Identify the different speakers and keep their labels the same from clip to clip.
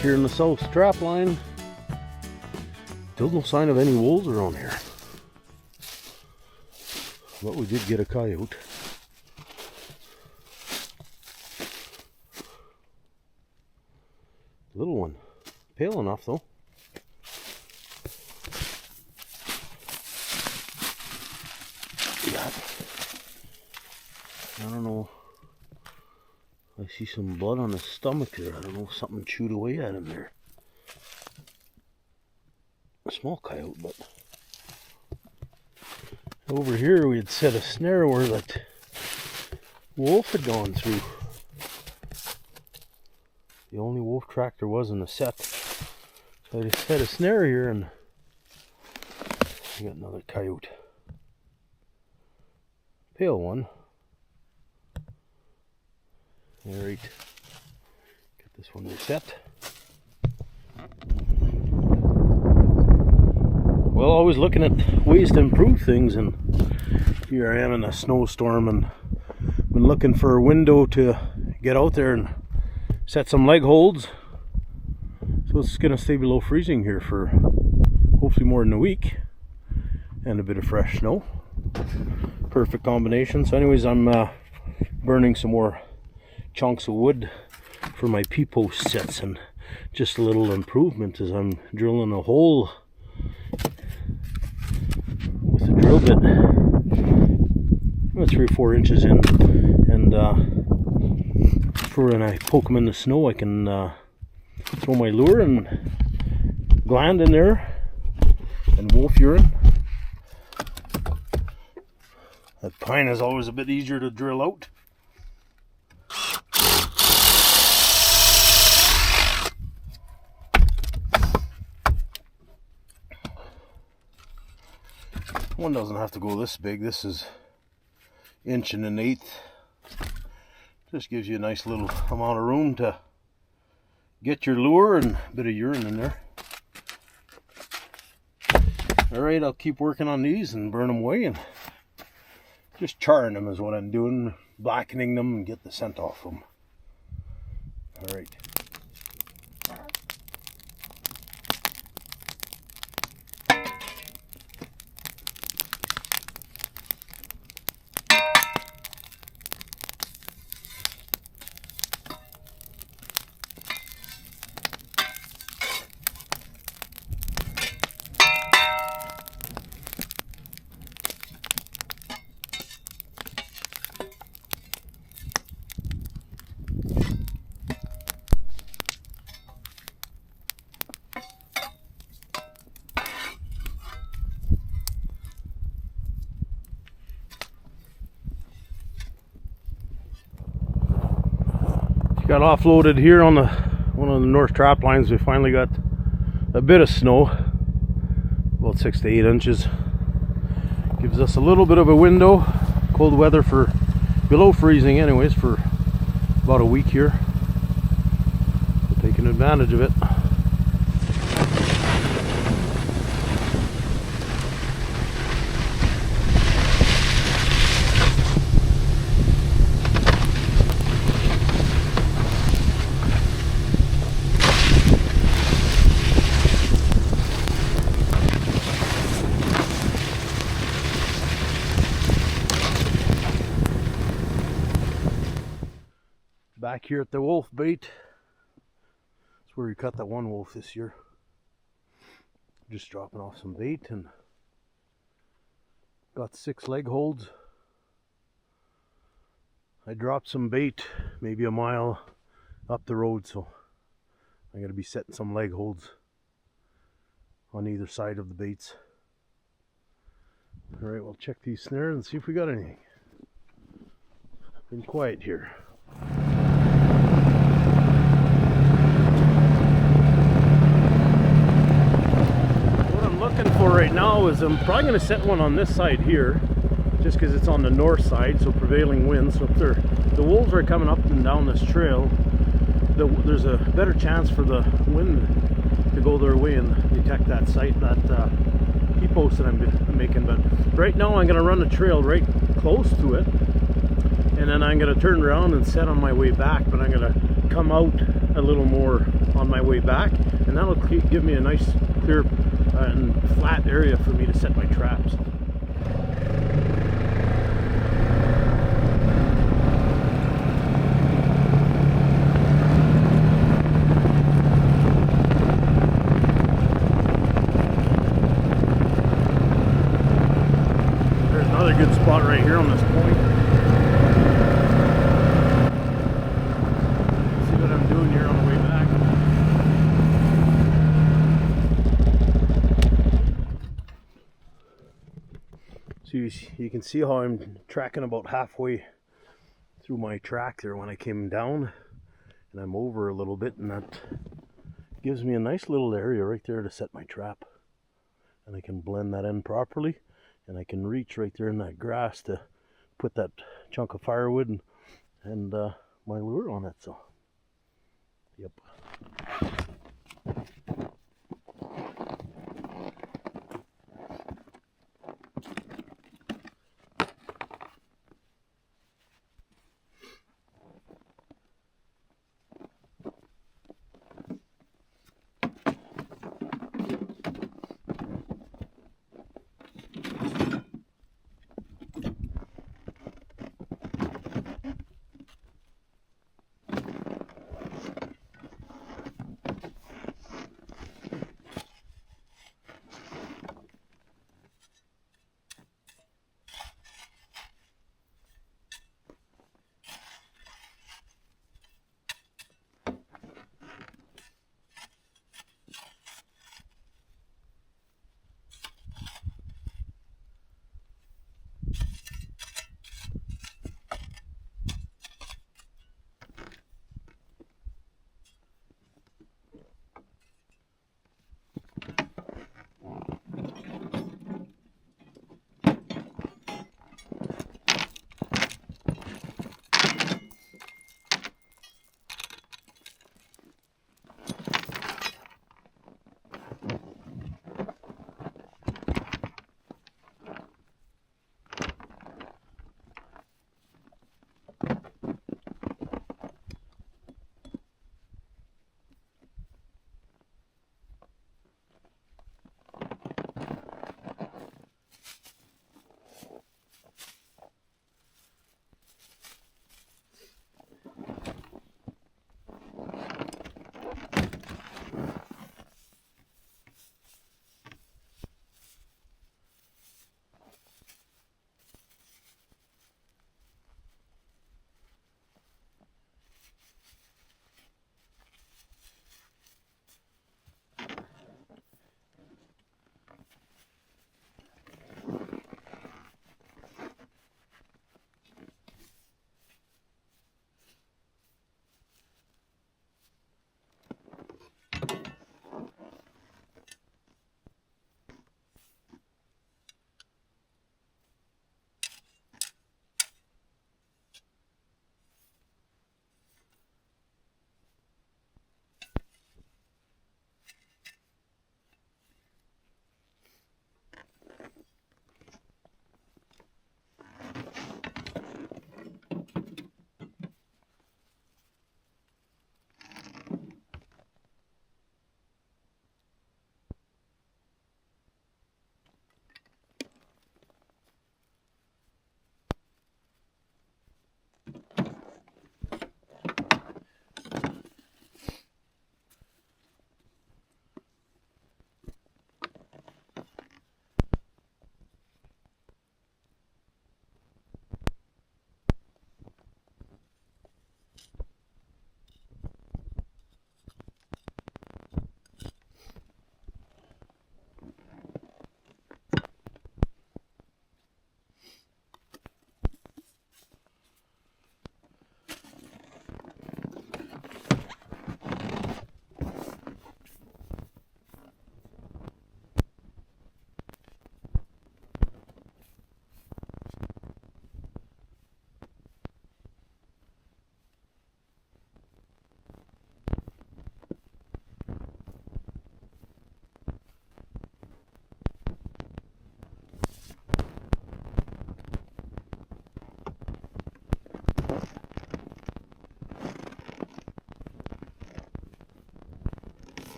Speaker 1: here in the south strap line. Still no sign of any wolves around here. But we did get a coyote. Little one. Pale enough though. Yeah. I don't know. I see some blood on his stomach there. I don't know if something chewed away at him there. A small coyote, but over here we had set a snare where that wolf had gone through. The only wolf track there was in the set. So I just set a snare here and I got another coyote. Pale one. Alright. Get this one reset. Well, always looking at ways to improve things, and here I am in a snowstorm and been looking for a window to get out there and set some leg holds. So it's going to stay below freezing here for hopefully more than a week, and a bit of fresh snow. Perfect combination. So anyways, I'm burning some more chunks of wood for my P-post sets, and just a little improvement as I'm drilling a hole with a drill bit, 3 or 4 inches in, and for when I poke them in the snow I can throw my lure and gland in there and wolf urine. That pine is always a bit easier to drill out. One doesn't have to go this big. This is 1 1/8 inches. Just gives you a nice little amount of room to get your lure and a bit of urine in there. Alright, I'll keep working on these and burn them away, and just charring them is what I'm doing. Blackening them and get the scent off them. Alright. Got offloaded here on one of the north trap lines. We finally got a bit of snow, about 6 to 8 inches. Gives us a little bit of a window. Cold weather for below freezing anyways for about a week here. We're taking advantage of it. Back here at the wolf bait. That's where we caught that one wolf this year. Just dropping off some bait and got 6 leg holds. I dropped some bait maybe a mile up the road, so I'm going to be setting some leg holds on either side of the baits. Alright, we'll check these snares and see if we got anything. Been quiet here. For right now is I'm probably going to set one on this side here, just because it's on the north side, so prevailing winds. So if the wolves are coming up and down this trail, there's a better chance for the wind to go their way and detect that site, that P-post that I'm making. But right now I'm going to run the trail right close to it, and then I'm going to turn around and set on my way back, but I'm going to come out a little more on my way back, and that'll give me a nice clear and flat area for me to set my traps. There's another good spot right here on this point. See what I'm doing here on the way back. So you can see how I'm tracking about halfway through my track there when I came down, and I'm over a little bit, and that gives me a nice little area right there to set my trap, and I can blend that in properly, and I can reach right there in that grass to put that chunk of firewood and my lure on it. So yep.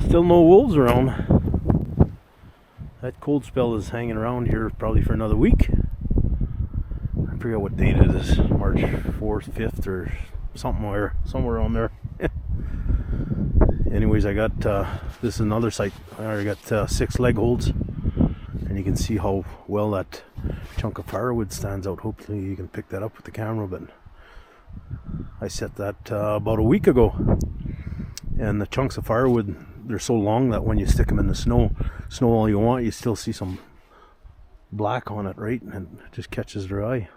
Speaker 1: Still no wolves around. That cold spell is hanging around here probably for another week. I forget what date it is, March 4th, 5th or somewhere on there. Anyways, I got, this is another site. I got 6 leg holds. And you can see how well that chunk of firewood stands out. Hopefully you can pick that up with the camera, but I set that about a week ago. And the chunks of firewood, they're so long that when you stick them in the snow all you want, you still see some black on it, right? And it just catches their eye.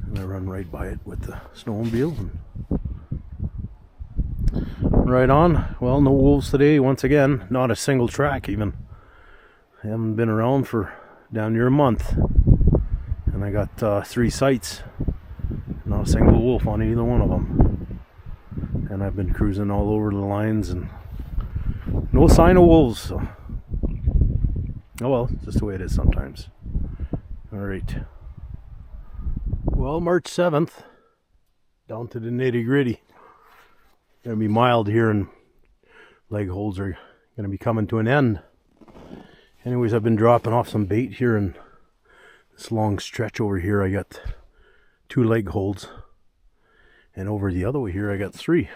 Speaker 1: And I run right by it with the snowmobile. And right on. Well, no wolves today, once again. Not a single track even. I haven't been around for down near a month. And I got 3 sites. Not a single wolf on either one of them. And I've been cruising all over the lines and no sign of wolves. So. Oh well, it's just the way it is sometimes. Alright. Well, March 7th. Down to the nitty gritty. Gonna be mild here and leg holds are gonna be coming to an end. Anyways, I've been dropping off some bait here in this long stretch over here. I got 2 leg holds. And over the other way here I got 3.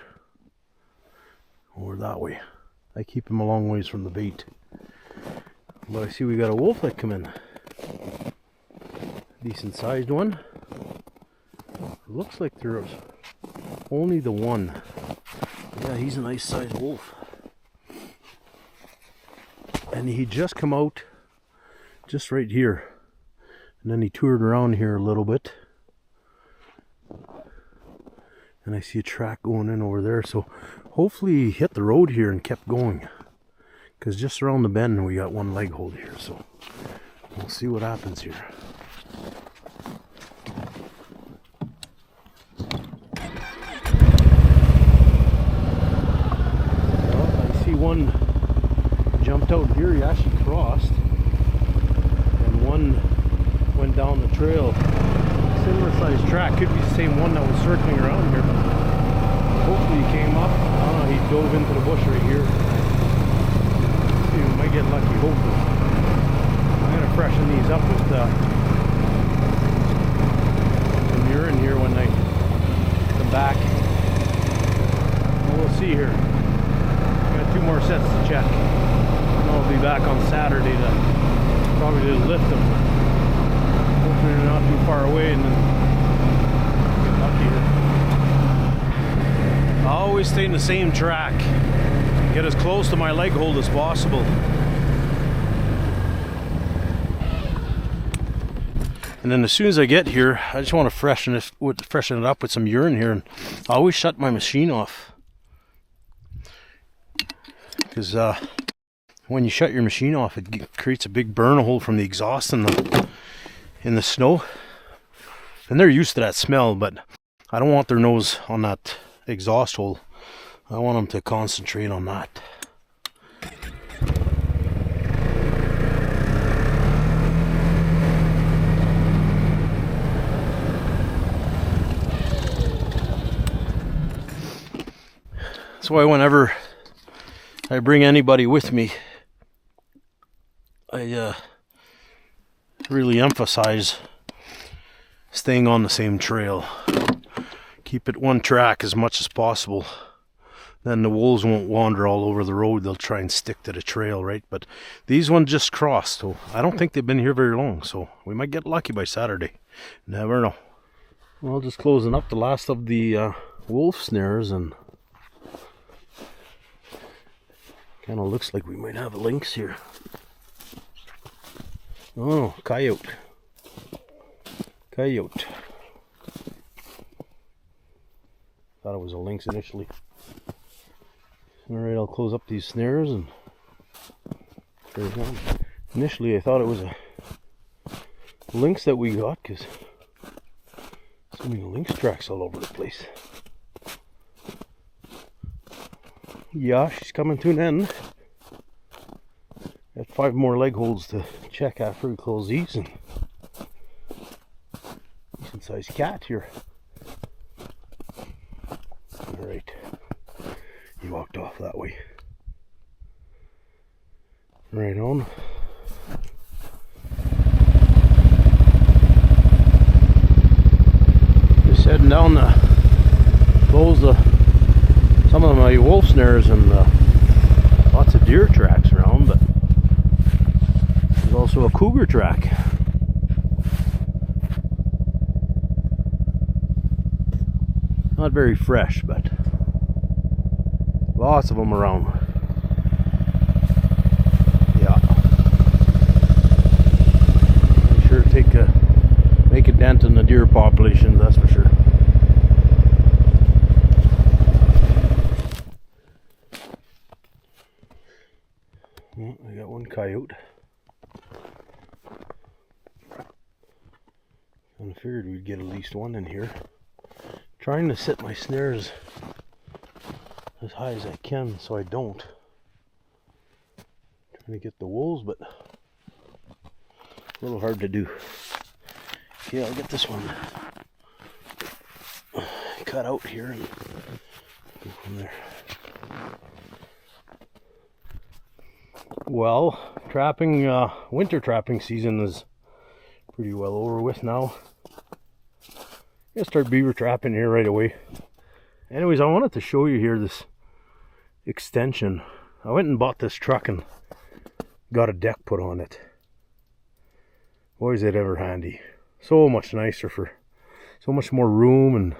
Speaker 1: Over that way. I keep them a long ways from the bait. But I see we got a wolf that come in. Decent sized one. Looks like there's only the one. Yeah, he's a nice sized wolf. And he just come out just right here. And then he toured around here a little bit. And I see a track going in over there. So hopefully he hit the road here and kept going. Because just around the bend we got 1 leg hold here. So we'll see what happens here. Well, I see one jumped out here. He actually crossed. And one went down the trail. Similar sized track, could be the same one that was circling around here, but hopefully he came up. I don't know, he dove into the bush right here. See, we might get lucky, hopefully. I'm going to freshen these up with some urine here when I come back. Well, we'll see here. Got 2 more sets to check. I'll be back on Saturday to probably just lift them. Hopefully they're not too far away and then get lucky here. I always stay in the same track. Get as close to my leg hold as possible. And then as soon as I get here, I just want to freshen it up with some urine here. And I always shut my machine off. Because when you shut your machine off, it creates a big burn hole from the exhaust in the snow. And they're used to that smell, but I don't want their nose on that exhaust hole. I want them to concentrate on that. That's why whenever I bring anybody with me, I really emphasize staying on the same trail. Keep it one track as much as possible. Then the wolves won't wander all over the road. They'll try and stick to the trail, right? But these ones just crossed, so I don't think they've been here very long. So we might get lucky by Saturday. Never know. Well, just closing up the last of the wolf snares, and kind of looks like we might have a lynx here. Oh, coyote. Coyote. Thought it was a lynx initially. Alright, I'll close up these snares and there's one. Initially I thought it was a lynx that we got because so many lynx tracks all over the place. Yeah, she's coming to an end. Got 5 more leg holds to check after we close these, and decent sized cat here. Alright, he walked off that way. Right on. Just heading down to close some of my wolf snares, and lots of deer tracks around, but there's also a cougar track. Not very fresh, but lots of them around. Yeah. Sure make a dent in the deer populations, that's for sure. Well, I got one coyote. I figured we'd get at least one in here. Trying to set my snares as high as I can so I don't. Trying to get the wolves, but a little hard to do. Okay, I'll get this one cut out here and go from there. Well, trapping, winter trapping season is pretty well over with now. I'm gonna start beaver trapping here right away. Anyways, I wanted to show you here this extension. I went and bought this truck and got a deck put on it. Boy, is it ever handy. So much nicer, for so much more room,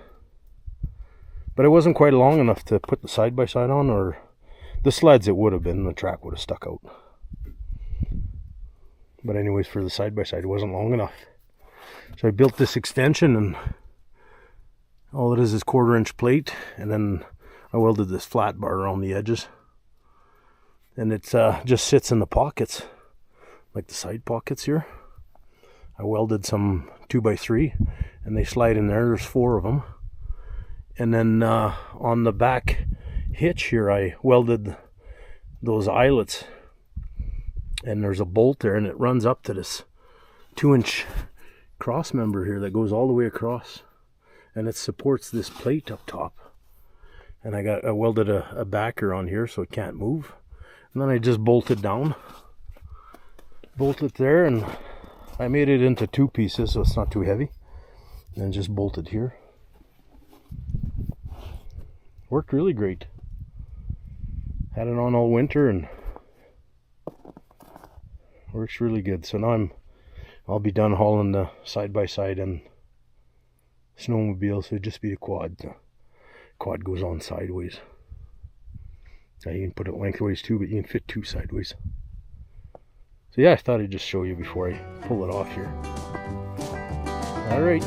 Speaker 1: but it wasn't quite long enough to put the side-by-side on, or the sleds it would have been, the track would have stuck out. But anyways, for the side-by-side it wasn't long enough. So I built this extension, and all it is 1/4-inch plate, and then I welded this flat bar around the edges. And it just sits in the pockets, like the side pockets here. I welded some 2x3, and they slide in there. There's 4 of them. And then on the back hitch here, I welded those eyelets, and there's a bolt there, and it runs up to this 2-inch cross member here that goes all the way across, and it supports this plate up top. And I welded a backer on here so it can't move, and then I just bolted down, bolted there, and I made it into 2 pieces so it's not too heavy, and then just bolted here. Worked really great. Had it on all winter and works really good. So now I'll be done hauling the side-by-side and snowmobile, so it'd just be a quad. The quad goes on sideways. Now you can put it lengthways too, but you can fit 2 sideways. So yeah, I thought I'd just show you before I pull it off here. Alright.